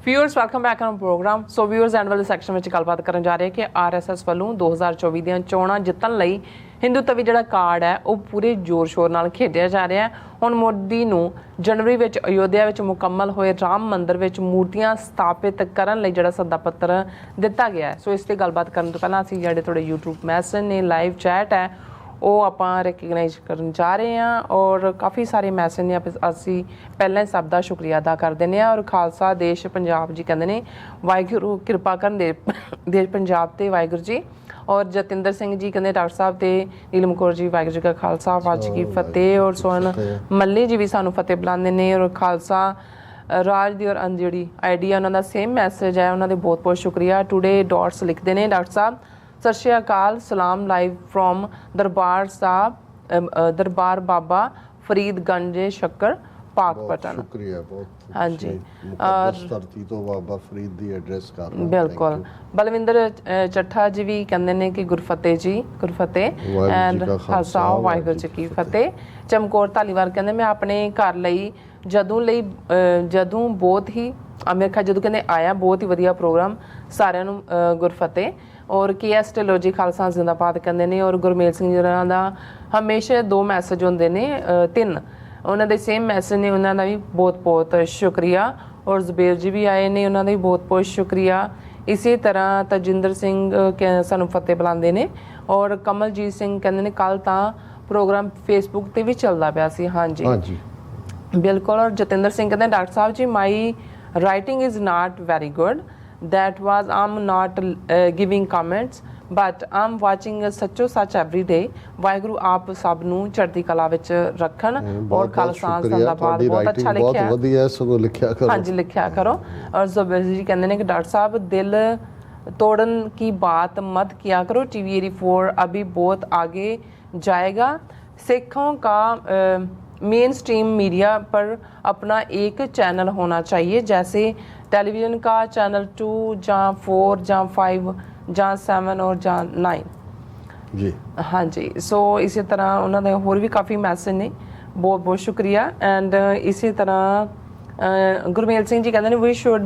Viewers welcome back on programme. So viewers and वाले section में गलबात करन जा रहे हैं कि RSS वालों 2024 ਦੀਆਂ ਚੋਣਾਂ ਜਿੱਤਣ ਲਈ ਹਿੰਦੂਤਵੀ ਜਿਹੜਾ ਕਾਰਡ ਹੈ ਉਹ ਪੂਰੇ ਜ਼ੋਰ ਸ਼ੋਰ ਨਾਲ ਖੇਡਿਆ ਜਾ ਰਿਹਾ ਹੈ। ਹੁਣ ਮੋਦੀ ਨੂੰ ਜਨਵਰੀ ਵਿੱਚ ਅਯੋਧਿਆ ਵਿੱਚ ਮੁਕੰਮਲ ਹੋਏ ਰਾਮ ਮੰਦਿਰ ਵਿੱਚ ਮੂਰਤੀਆਂ ਸਥਾਪਿਤ ਕਰਨ ਲਈ ਜਿਹੜਾ ਸੱਦਾ ਪੱਤਰ ਦਿੱਤਾ ਗਿਆ ਹੈ। ਸੋ ਇਸ ਤੇ ਗੱਲਬਾਤ ਕਰਨ ਤੋਂ ਪਹਿਲਾਂ ਅਸੀਂ ਜਿਹੜੇ ਤੁਹਾਡੇ YouTube ਮੈਸੇਜ ਨੇ ਲਾਈਵ ਚੈਟ ਹੈ ਉਹ ਆਪਾਂ ਰੈਕਗਨਾਈਜ਼ ਕਰਨ ਜਾ ਰਹੇ ਹਾਂ ਔਰ ਕਾफ़ी ਸਾਰੇ ਮੈਸੇਜ ਨੇ ਅਸੀਂ ਪਹਿਲਾਂ ਹੀ ਸਭ ਦਾ ਸ਼ੁਕਰੀਆ ਅਦਾ ਕਰ ਦਿੰਦੇ ਹਾਂ। ਔਰ ਖਾਲਸਾ ਦੇਸ਼ ਪੰਜਾਬ ਜੀ ਕਹਿੰਦੇ ਨੇ ਵਾਹਿਗੁਰੂ ਕਿਰਪਾ ਕਰਨ ਦੇਸ਼ ਪੰਜਾਬ ਤੇ ਵਾਹਿਗੁਰੂ ਜੀ। ਔਰ ਜਤਿੰਦਰ ਸਿੰਘ ਜੀ ਕਹਿੰਦੇ ਡਾਕਟਰ ਸਾਹਿਬ ਤੇ ਨੀਲਮ ਕੌਰ ਜੀ ਵਾਹਿਗੁਰੂ ਜੀ ਕਾ ਖਾਲਸਾ ਵਾਹਿਗੁਰੂ ਜੀ ਕੀ ਫਤਿਹ। ਔਰ ਸੋਹਣ ਮੱਲੀ ਜੀ ਵੀ ਸਾਨੂੰ ਫਤਿਹ ਬੁਲਾਉਂਦੇ ਨੇ। ਔਰ ਖਾਲਸਾ ਰਾਜ ਦੀ ਔਰ ਜਿਹੜੀ ਆਈਡੀਆ ਉਹਨਾਂ ਦਾ ਸੇਮ ਮੈਸੇਜ ਹੈ, ਉਹਨਾਂ ਦੇ ਬਹੁਤ ਬਹੁਤ ਸ਼ੁਕਰੀਆ। ਟੂਡੇ ਡਾਟਸ ਲਿਖਦੇ ਨੇ ਡਾਕਟਰ ਸਾਹਿਬ सत श्री अकाल सलाम लाइव फ्रॉम दरबार साहब दरबार बाबा फरीदगंज शक्कर पाकपटन। शुक्रिया बहुत। हाँ जी और धरती तो बाबा फरीद दी एड्रेस कर रहा। बिल्कुल। बलविंदर चट्ठा जी भी कहते हैं कि गुरफतेह जी गुरफतेह एंड खालसा वाहिगुरू जी की फतेह। चमकौर धालीवाल कहते मैं अपने घर ਲਈ ਜਦੋਂ ਬਹੁਤ ਹੀ ਮੇਰੇ ਖਿਆਲ ਜਦੋਂ ਕਹਿੰਦੇ ਆਇਆ ਬਹੁਤ ਹੀ ਵਧੀਆ ਪ੍ਰੋਗਰਾਮ ਸਾਰਿਆਂ ਨੂੰ ਗੁਰਫਤਿਹ। ਔਰ KS ਢਿੱਲੋਂ ਜੀ ਖਾਲਸਾ ਜ਼ਿੰਦਾਬਾਦ ਕਹਿੰਦੇ ਨੇ। ਔਰ ਗੁਰਮੇਲ ਸਿੰਘ ਜੀ ਹੋਰਾਂ ਦਾ ਹਮੇਸ਼ਾ 2 ਮੈਸੇਜ ਹੁੰਦੇ ਨੇ 3 ਉਹਨਾਂ ਦੇ ਸੇਮ ਮੈਸੇਜ ਨੇ, ਉਹਨਾਂ ਦਾ ਵੀ ਬਹੁਤ ਬਹੁਤ ਸ਼ੁਕਰੀਆ। ਔਰ ਜ਼ੁਬੇਰ ਜੀ ਵੀ ਆਏ ਨੇ, ਉਹਨਾਂ ਦਾ ਵੀ ਬਹੁਤ ਬਹੁਤ ਸ਼ੁਕਰੀਆ। ਇਸੇ ਤਰ੍ਹਾਂ ਤਜਿੰਦਰ ਸਿੰਘ ਸਾਨੂੰ ਫਤਿਹ ਬੁਲਾਉਂਦੇ ਨੇ। ਔਰ ਕਮਲਜੀਤ ਸਿੰਘ ਕਹਿੰਦੇ ਨੇ ਕੱਲ ਤਾਂ ਪ੍ਰੋਗਰਾਮ ਫੇਸਬੁੱਕ ਤੇ ਵੀ ਚੱਲਦਾ ਪਿਆ ਸੀ। ਹਾਂਜੀ ਹਾਂਜੀ ਬਿਲਕੁਲ। ਔਰ ਜਤਿੰਦਰ ਸਿੰਘ ਕਹਿੰਦੇ ਡਾਕਟਰ ਸਾਹਿਬ ਜੀ my writing is not very good that was I'm not giving comments but I'm watching ਸੱਚੋ ਸੱਚ every day। ਵਾਹਿਗੁਰੂ ਆਪ ਸਭ ਨੂੰ ਚੜ੍ਹਦੀ ਕਲਾ ਵਿੱਚ ਰੱਖਣ। ਔਰ ਖਾਲਸਾ ਜ਼ਿੰਦਾਬਾਦ ਬਹੁਤ ਅੱਛਾ ਲਿਖਿਆ, ਬਹੁਤ ਵਧੀਆ ਸਗੋਂ ਲਿਖਿਆ ਕਰੋ। ਹਾਂਜੀ ਲਿਖਿਆ ਕਰੋ। ਔਰ ਜ਼ੁਬੈਰ ਜੀ ਕਹਿੰਦੇ ਨੇ ਕਿ ਡਾਕਟਰ ਸਾਹਿਬ ਦਿਲ तोड़न की बात मत किया करो, TV 84 अभी बहुत आगे जाएगा। सिखों का मेन स्ट्रीम मीडिया पर अपना एक चैनल होना चाहिए, जैसे टेलीविज़न का चैनल 2 ਜਾਂ 4 ਜਾਂ 5 ਜਾਂ 7 और ਜਾਂ 9 जी। हाँ जी। सो इसी तरह उन्होंने होर भी काफ़ी मैसेज ने, बहुत बहुत शुक्रिया। एंड इसी तरह गुरमेल सिंह जी कहते हैं we should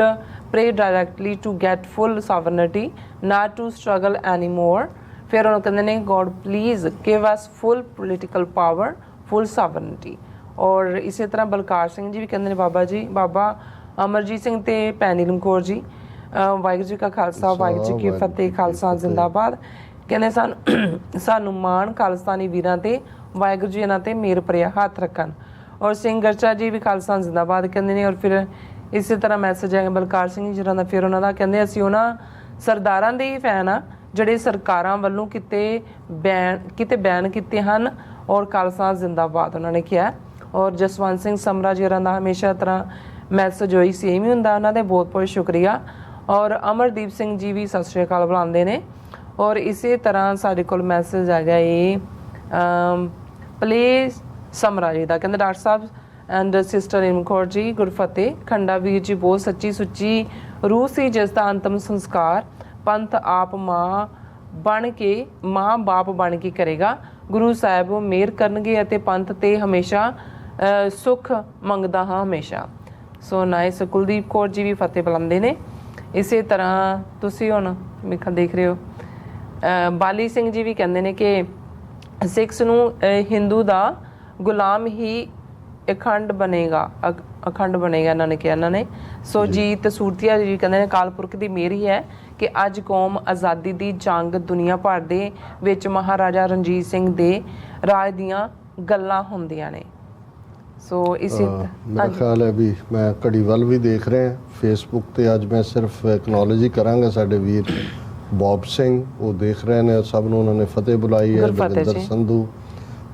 pray directly to get full sovereignty, not to struggle anymore। फिर उन्होंने कहते हैं God please give us full political power, full sovereignty। और इसी तरह बलकार सिंह जी भी कहते हैं बाबा जी बाबा अमरजीत सिंह ते भैन नीलम कौर जी वाहिगुरू जी का खालसा वाहिगुरू जी की फतेह। खालसा जिंदाबाद कहते सानू मान खालसानी वीरां ते वाहिगुरू जी इन्हां ते मेर भरिया हथ रखन। और सिंह गरचा जी भी खालसा जिंदाबाद कहते हैं। और फिर इसी तरह मैसेज है बलकार सिंह जी ਦਾ ਫਿਰ ਉਹਨਾਂ ਦਾ ਕਹਿੰਦੇ ਅਸੀਂ ਉਹਨਾਂ ਸਰਦਾਰਾਂ ਦੇ ਹੀ ਫੈਨ ਆ ਜਿਹੜੇ ਸਰਕਾਰਾਂ ਵੱਲੋਂ ਕਿਤੇ ਬੈਨ ਕੀਤੇ ਹਨ। ਔਰ ਖਾਲਸਾ ਜ਼ਿੰਦਾਬਾਦ ਉਹਨਾਂ ਨੇ ਕਿਹਾ। ਔਰ ਜਸਵੰਤ ਸਿੰਘ ਸਮਰਾ ਜੀ ਹੋਰਾਂ ਦਾ ਹਮੇਸ਼ਾ ਤਰ੍ਹਾਂ ਮੈਸੇਜ ਹੋਈ ਸੇਮ ਹੀ ਹੁੰਦਾ, ਉਹਨਾਂ ਦੇ ਬਹੁਤ ਬਹੁਤ ਸ਼ੁਕਰੀਆ। ਔਰ ਅਮਰਦੀਪ ਸਿੰਘ ਜੀ ਵੀ ਸਤਿ ਸ਼੍ਰੀ ਅਕਾਲ ਬੁਲਾਉਂਦੇ ਨੇ। ਔਰ ਇਸੇ ਤਰ੍ਹਾਂ ਸਾਡੇ ਕੋਲ ਮੈਸੇਜ ਆ ਗਿਆ ਇਹ ਪਲੇ ਸਮਰਾ ਜੀ ਦਾ, ਕਹਿੰਦੇ doctor Sahib and sister Neelam Kaur ji Gurfateh. ਖੰਡਾ ਵੀਰ ਜੀ ਬਹੁਤ ਸੱਚੀ ਸੁੱਚੀ ਰੂਹ ਸੀ ਜਿਸ ਦਾ ਅੰਤਮ ਸੰਸਕਾਰ ਪੰਥ ਆਪ ਮਾਂ ਬਾਪ ਬਣ ਕੇ ਕਰੇਗਾ। ਗੁਰੂ ਸਾਹਿਬ ਮਿਹਰ ਕਰਨਗੇ ਅਤੇ ਪੰਥ ਤੇ ਹਮੇਸ਼ਾ ਸੁੱਖ ਮੰਗਦਾ ਹਾਂ ਹਮੇਸ਼ਾ। So nice. ਕੁਲਦੀਪ ਕੌਰ ਜੀ ਵੀ ਫਤਿਹ ਬੁਲਾਉਂਦੇ ਨੇ। ਇਸੇ ਤਰ੍ਹਾਂ ਤੁਸੀਂ ਹੁਣ ਮੇਖਾ ਦੇਖ ਰਹੇ ਹੋ ਬਾਲੀ ਸਿੰਘ ਜੀ ਵੀ ਕਹਿੰਦੇ ਨੇ ਕਿ ਸਿੱਖਸ ਨੂੰ ਹਿੰਦੂ ਦਾ ਗੁਲਾਮ ਹੀ ਅਖੰਡ ਬਣੇਗਾ ਇਹਨਾਂ ਨੇ ਕਿਹਾ ਇਹਨਾਂ ਨੇ। ਸੋ ਜੀਤ ਸੂਰਤੀਆ ਜੀ ਕਹਿੰਦੇ ਨੇ ਅਕਾਲ ਪੁਰਖ ਦੀ ਮਿਹਰ ਹੀ ਹੈ ਕਿ ਅੱਜ ਕੌਮ ਆਜ਼ਾਦੀ ਦੀ ਜੰਗ ਦੁਨੀਆ ਭਰ ਦੇ ਵਿੱਚ ਮਹਾਰਾਜਾ ਰਣਜੀਤ ਸਿੰਘ ਦੇ ਰਾਜ ਦੀਆਂ ਗੱਲਾਂ ਹੁੰਦੀਆਂ ਨੇ। ਸੋ ਇਸੇ ਮੇਰਾ ਖਿਆਲ ਹੈ ਵੀ ਮੈਂ ਘੜੀ ਵੱਲ ਵੀ ਦੇਖ ਰਿਹਾ ਫੇਸਬੁੱਕ ਤੇ। ਅੱਜ ਮੈਂ ਸਿਰਫ ਐਕਨੋਲੋਜੀ ਕਰਾਂਗਾ ਸਾਡੇ ਵੀਰ ਬੌਬ ਸਿੰਘ, ਉਹ ਦੇਖ ਰਹੇ ਨੇ, ਸਭ ਨੂੰ ਉਹਨਾਂ ਨੇ ਫਤਿਹ ਬੁਲਾਈ ਹੈ। ਬਲਵਿੰਦਰ ਸੰਧੂ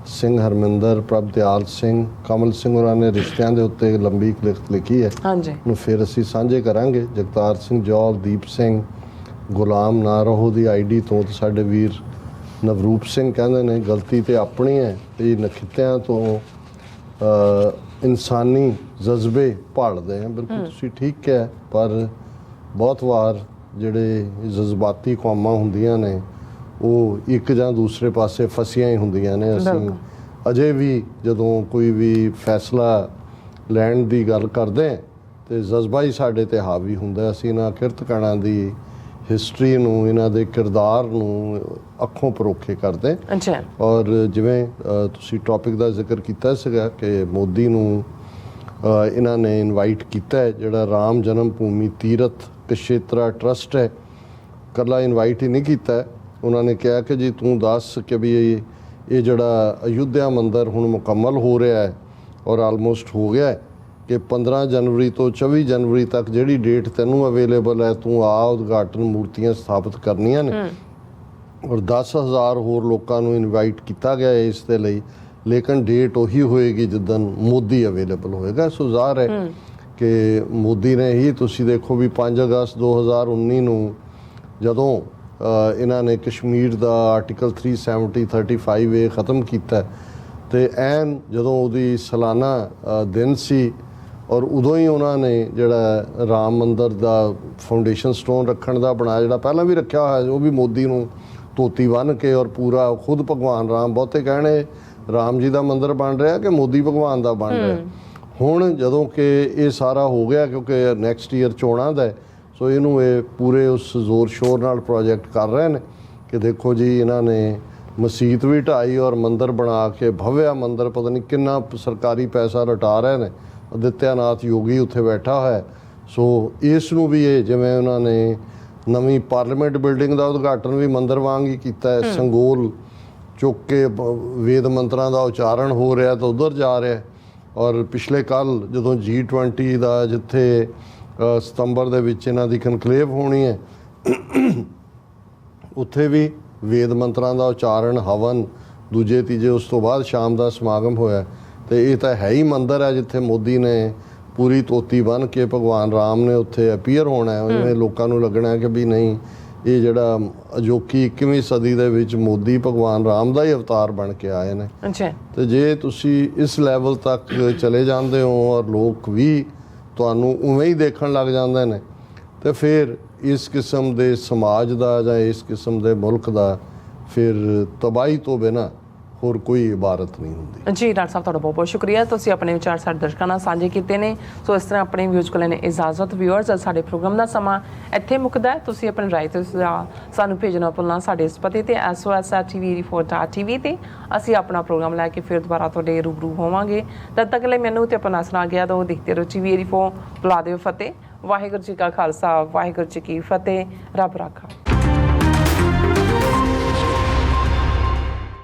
ਸਿੰਘ, ਹਰਮਿੰਦਰ ਪ੍ਰਭ ਦਿਆਲ ਸਿੰਘ, ਕਮਲ ਸਿੰਘ ਹੋਰਾਂ ਨੇ ਰਿਸ਼ਤਿਆਂ ਦੇ ਉੱਤੇ ਲੰਬੀ ਲਿਖਤ ਲਿਖੀ ਹੈ। ਹਾਂਜੀ ਨੂੰ ਫਿਰ ਅਸੀਂ ਸਾਂਝੇ ਕਰਾਂਗੇ। ਜਗਤਾਰ ਸਿੰਘ ਜੌਲ, ਦੀਪ ਸਿੰਘ, ਗੁਲਾਮ ਨਾ ਰਹੋ ਦੀ ID ਤੋਂ ਸਾਡੇ ਵੀਰ ਨਵਰੂਪ ਸਿੰਘ ਕਹਿੰਦੇ ਨੇ ਗਲਤੀ ਤੇ ਆਪਣੀ ਹੈ, ਇਹ ਨਖਿੱਤਿਆਂ ਤੋਂ ਇਨਸਾਨੀ ਜਜ਼ਬੇ ਭਾਲਦੇ ਆ। ਬਿਲਕੁਲ ਤੁਸੀਂ ਠੀਕ ਕਿਹਾ, ਪਰ ਬਹੁਤ ਵਾਰ ਜਿਹੜੇ ਜਜ਼ਬਾਤੀ ਕੌਮਾਂ ਹੁੰਦੀਆਂ ਨੇ ਉਹ ਇੱਕ ਜਾਂ ਦੂਸਰੇ ਪਾਸੇ ਫਸੀਆਂ ਹੀ ਹੁੰਦੀਆਂ ਨੇ। ਅਸੀਂ ਅਜੇ ਵੀ ਜਦੋਂ ਕੋਈ ਵੀ ਫੈਸਲਾ ਲੈਣ ਦੀ ਗੱਲ ਕਰਦੇ ਤੇ ਜਜ਼ਬਾ ਹੀ ਸਾਡੇ ਤੇ ਹਾਵੀ ਹੁੰਦਾ। ਅਸੀਂ ਇਹਨਾਂ ਕਿਰਤਕਾਰਾਂ ਦੀ ਹਿਸਟਰੀ ਨੂੰ, ਇਹਨਾਂ ਦੇ ਕਿਰਦਾਰ ਨੂੰ ਅੱਖੋਂ ਪਰੋਖੇ ਕਰਦੇ। ਅੱਛਾ। ਔਰ ਜਿਵੇਂ ਤੁਸੀਂ ਟੌਪਿਕ ਦਾ ਜ਼ਿਕਰ ਕੀਤਾ ਸੀਗਾ ਕਿ ਮੋਦੀ ਨੂੰ ਇਹਨਾਂ ਨੇ ਇਨਵਾਈਟ ਕੀਤਾ ਹੈ, ਜਿਹੜਾ ਰਾਮ ਜਨਮ ਭੂਮੀ ਤੀਰਥ ਕਸ਼ੇਤਰਾ ਟਰਸਟ ਹੈ, ਇਕੱਲਾ ਇਨਵਾਈਟ ਹੀ ਨਹੀਂ ਕੀਤਾ। ਉਹਨਾਂ ਨੇ ਕਿਹਾ ਕਿ ਜੀ ਤੂੰ ਦੱਸ ਕਿ ਵੀ ਇਹ ਜਿਹੜਾ ਅਯੁੱਧਿਆ ਮੰਦਿਰ ਹੁਣ ਮੁਕੰਮਲ ਹੋ ਰਿਹਾ ਹੈ ਔਰ ਆਲਮੋਸਟ ਹੋ ਗਿਆ ਹੈ, ਕਿ 15 ਜਨਵਰੀ ਤੋਂ 24 ਜਨਵਰੀ ਤੱਕ ਜਿਹੜੀ ਡੇਟ ਤੈਨੂੰ ਅਵੇਲੇਬਲ ਹੈ, ਤੂੰ ਆ ਉਦਘਾਟਨ ਮੂਰਤੀਆਂ ਸਥਾਪਿਤ ਕਰਨੀਆਂ ਨੇ। ਔਰ 10,000 ਹੋਰ ਲੋਕਾਂ ਨੂੰ ਇਨਵਾਈਟ ਕੀਤਾ ਗਿਆ ਹੈ ਇਸ ਦੇ ਲਈ, ਲੇਕਿਨ ਡੇਟ ਉਹੀ ਹੋਏਗੀ ਜਿੱਦਣ ਮੋਦੀ ਅਵੇਲੇਬਲ ਹੋਏਗਾ। ਸੋ ਜ਼ਾਹਰ ਹੈ ਕਿ ਮੋਦੀ ਨੇ ਹੀ, ਤੁਸੀਂ ਦੇਖੋ ਵੀ 5 ਅਗਸਤ 2019 ਨੂੰ ਜਦੋਂ ਇਹਨਾਂ ਨੇ ਕਸ਼ਮੀਰ ਦਾ ਆਰਟੀਕਲ 370-35A ਖਤਮ ਕੀਤਾ, ਤੇ ਐਨ ਜਦੋਂ ਉਹਦੀ ਸਾਲਾਨਾ ਦਿਨ ਸੀ, ਔਰ ਉਦੋਂ ਹੀ ਉਹਨਾਂ ਨੇ ਜਿਹੜਾ ਰਾਮ ਮੰਦਿਰ ਦਾ ਫਾਊਂਡੇਸ਼ਨ ਸਟੋਨ ਰੱਖਣ ਦਾ ਬਣਾਇਆ, ਜਿਹੜਾ ਪਹਿਲਾਂ ਵੀ ਰੱਖਿਆ ਹੋਇਆ, ਉਹ ਵੀ ਮੋਦੀ ਨੂੰ ਧੋਤੀ ਬੰਨ੍ਹ ਕੇ ਔਰ ਪੂਰਾ ਖੁਦ ਭਗਵਾਨ ਰਾਮ, ਬਹੁਤੇ ਕਹਿਣੇ ਰਾਮ ਜੀ ਦਾ ਮੰਦਿਰ ਬਣ ਰਿਹਾ ਕਿ ਮੋਦੀ ਭਗਵਾਨ ਦਾ ਬਣ ਰਿਹਾ। ਹੁਣ ਜਦੋਂ ਕਿ ਇਹ ਸਾਰਾ ਹੋ ਗਿਆ, ਕਿਉਂਕਿ ਨੈਕਸਟ ਈਅਰ ਚੋਣਾਂ ਦਾ, ਸੋ ਇਹਨੂੰ ਇਹ ਪੂਰੇ ਉਸ ਜ਼ੋਰ ਸ਼ੋਰ ਨਾਲ ਪ੍ਰੋਜੈਕਟ ਕਰ ਰਹੇ ਨੇ ਕਿ ਦੇਖੋ ਜੀ ਇਹਨਾਂ ਨੇ ਮਸੀਤ ਵੀ ਢਾਈ ਔਰ ਮੰਦਿਰ ਬਣਾ ਕੇ, ਭਵਿਆ ਮੰਦਿਰ, ਪਤਾ ਨਹੀਂ ਕਿੰਨਾ ਸਰਕਾਰੀ ਪੈਸਾ ਰਟਾ ਰਹੇ ਨੇ। ਆਦਿੱਤਿਆਨਾਥ ਯੋਗੀ ਉੱਥੇ ਬੈਠਾ ਹੋਇਆ। ਸੋ ਇਸ ਨੂੰ ਵੀ ਇਹ, ਜਿਵੇਂ ਉਹਨਾਂ ਨੇ ਨਵੀਂ ਪਾਰਲੀਮੈਂਟ ਬਿਲਡਿੰਗ ਦਾ ਉਦਘਾਟਨ ਵੀ ਮੰਦਿਰ ਵਾਂਗ ਹੀ ਕੀਤਾ ਹੈ, ਸੰਗੋਲ ਚੁੱਕ ਕੇ ਵੇਦ ਮੰਤਰਾਂ ਦਾ ਉਚਾਰਨ ਹੋ ਰਿਹਾ ਤਾਂ ਉਧਰ ਜਾ ਰਿਹਾ। ਔਰ ਪਿਛਲੇ ਕੱਲ ਜਦੋਂ G20 ਦਾ, ਜਿੱਥੇ ਸਤੰਬਰ ਦੇ ਵਿੱਚ ਇਹਨਾਂ ਦੀ ਕਨਕਲੇਵ ਹੋਣੀ ਹੈ, ਉੱਥੇ ਵੀ ਵੇਦ ਮੰਤਰਾਂ ਦਾ ਉਚਾਰਨ, ਹਵਨ, ਦੂਜੇ ਤੀਜੇ, ਉਸ ਤੋਂ ਬਾਅਦ ਸ਼ਾਮ ਦਾ ਸਮਾਗਮ ਹੋਇਆ। ਤੇ ਇਹ ਤਾਂ ਹੈ ਹੀ ਮੰਦਿਰ ਹੈ ਜਿੱਥੇ ਮੋਦੀ ਨੇ ਪੂਰੀ ਧੋਤੀ ਬੰਨ੍ਹ ਕੇ ਭਗਵਾਨ ਰਾਮ ਨੇ ਉੱਥੇ ਅਪੀਅਰ ਹੋਣਾ ਹੈ। ਜਿਵੇਂ ਲੋਕਾਂ ਨੂੰ ਲੱਗਣਾ ਹੈ ਕਿ ਵੀ ਨਹੀਂ, ਇਹ ਜਿਹੜਾ ਅਜੋਕੀ 21ਵੀਂ ਸਦੀ ਦੇ ਵਿੱਚ ਮੋਦੀ ਭਗਵਾਨ ਰਾਮ ਦਾ ਹੀ ਅਵਤਾਰ ਬਣ ਕੇ ਆਏ ਨੇ। ਅੱਛਾ। ਤੇ ਜੇ ਤੁਸੀਂ ਇਸ ਲੈਵਲ ਤੱਕ ਚਲੇ ਜਾਂਦੇ ਹੋ ਔਰ ਲੋਕ ਵੀ ਤੁਹਾਨੂੰ ਉਵੇਂ ਹੀ ਦੇਖਣ ਲੱਗ ਜਾਂਦੇ ਨੇ, ਤੇ ਫਿਰ ਇਸ ਕਿਸਮ ਦੇ ਸਮਾਜ ਦਾ ਜਾਂ ਇਸ ਕਿਸਮ ਦੇ ਮੁਲਕ ਦਾ ਫਿਰ ਤਬਾਹੀ ਤੋਂ ਬਿਨਾਂ ਹੋਰ ਕੋਈ ਇਬਾਰਤ ਨਹੀਂ ਹੁੰਦੀ। ਜੀ ਡਾਕਟਰ ਸਾਹਿਬ, ਤੁਹਾਡਾ ਬਹੁਤ ਬਹੁਤ ਸ਼ੁਕਰੀਆ, ਤੁਸੀਂ ਆਪਣੇ ਵਿਚਾਰ ਸਾਡੇ ਦਰਸ਼ਕਾਂ ਨਾਲ ਸਾਂਝੇ ਕੀਤੇ ਨੇ। ਸੋ ਇਸ ਤਰ੍ਹਾਂ ਆਪਣੇ ਵਿਊਜ਼ ਕੋਲ ਨੇ ਇਜਾਜ਼ਤ। ਵਿਊਅਰਸ, ਸਾਡੇ ਪ੍ਰੋਗਰਾਮ ਦਾ ਸਮਾਂ ਇੱਥੇ ਮੁੱਕਦਾ ਹੈ। ਤੁਸੀਂ ਆਪਣੀ ਰਾਏ ਤੇ ਸਾਨੂੰ ਭੇਜਣਾ ਭੁੱਲਣਾ ਸਾਡੇ ਇਸ ਪਤੇ ਤੇ sos@tv4.tv ਤੇ। ਅਸੀਂ ਆਪਣਾ ਪ੍ਰੋਗਰਾਮ ਲੈ ਕੇ ਫਿਰ ਦੁਬਾਰਾ ਤੁਹਾਡੇ ਰੂਬਰੂ ਹੋਵਾਂਗੇ। ਤਦ ਤੱਕ ਲਈ ਮੈਨੂੰ ਤੇ ਆਪਣਾ ਸੁਣਾ ਗਿਆ ਤਾਂ ਦੇਖਦੇ ਰਹੋ TV4। ਬੁਲਾ ਦਿਓ ਫਤਿਹ। ਵਾਹਿਗੁਰੂ ਜੀ ਕਾ ਖਾਲਸਾ, ਵਾਹਿਗੁਰੂ ਜੀ ਕੀ ਫਤਿਹ। ਰੱਬ ਰਾਖਾ।